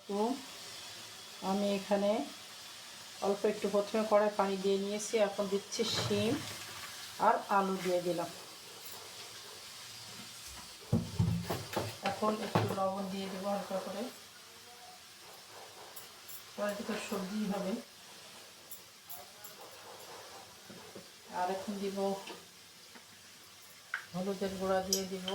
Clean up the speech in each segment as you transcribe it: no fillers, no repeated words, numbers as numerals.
আলাইকুম। আমি এখানে অল্প একটু প্রথমে কড়াই পানি দিয়ে নিয়েছি, এখন দিচ্ছি শিম আর আলু দিয়ে দিলাম। এখন একটু লবণ দিয়ে দেবো হালকা করে, কড়াইতে তো সবজি হবে। আর এখন দিব হলুদের গুঁড়া দিয়ে দিব,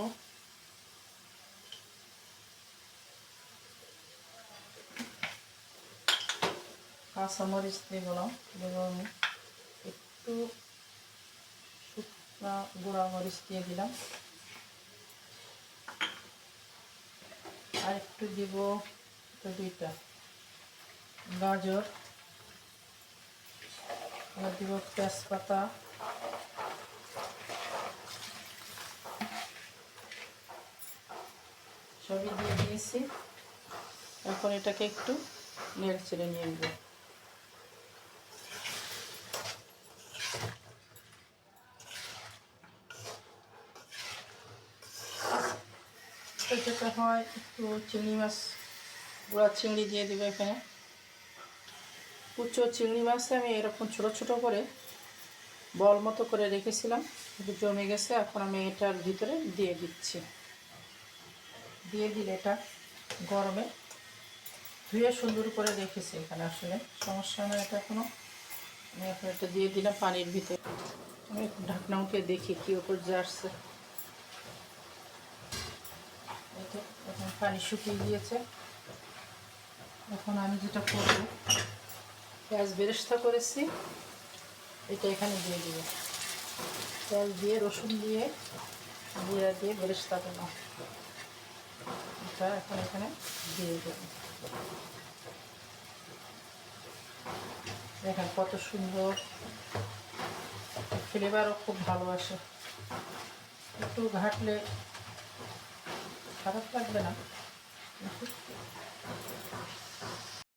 কাঁচামরিচ দেবো না, দেবো আমি একটু শুকনা গুঁড়া মরিচ দিয়ে দিলাম, আর একটু দিব দুইটা গাজর, আর দিব তেজপাতা, সবই দিয়ে দিয়েছি। এখন এটাকে একটু নেড়ে চেড়ে নিয়ে নেব। এটাতে হয় একটু চিংড়ি মাছ, গুঁড়া চিংড়ি দিয়ে দেবো। এখানে কুচো চিংড়ি মাছ আমি এরকম ছোট ছোট করে বল মতো করে রেখেছিলাম, একটু জমে গেছে। এখন আমি এটার ভিতরে দিয়ে দিচ্ছি। দিয়ে দিলে এটা গরমে ধুয়ে সুন্দর করে রেখেছি এখানে, আসলে সমস্যা নয় এটা কোনো। আমি এখন এটা দিয়ে দিলাম পানির ভিতরে। আমি একটু ঢাকনা উঠে দেখি কী ওপর যে আসছে। এটা এখন পানি শুকিয়ে গিয়েছে। এখন আমি যেটা করব, পেঁয়াজ বেরেস্তা করেছি এটা এখানে দিয়ে দিব। পেঁয়াজ দিয়ে, রসুন দিয়ে, জিরা দিয়ে বেরেস্তা দিলাম, এটা এখন এখানে দিয়ে দেব। দেখেন কত সুন্দর ফ্লেভারও খুব ভালো আসে। একটু ঘাটলে খারাপ লাগবে না,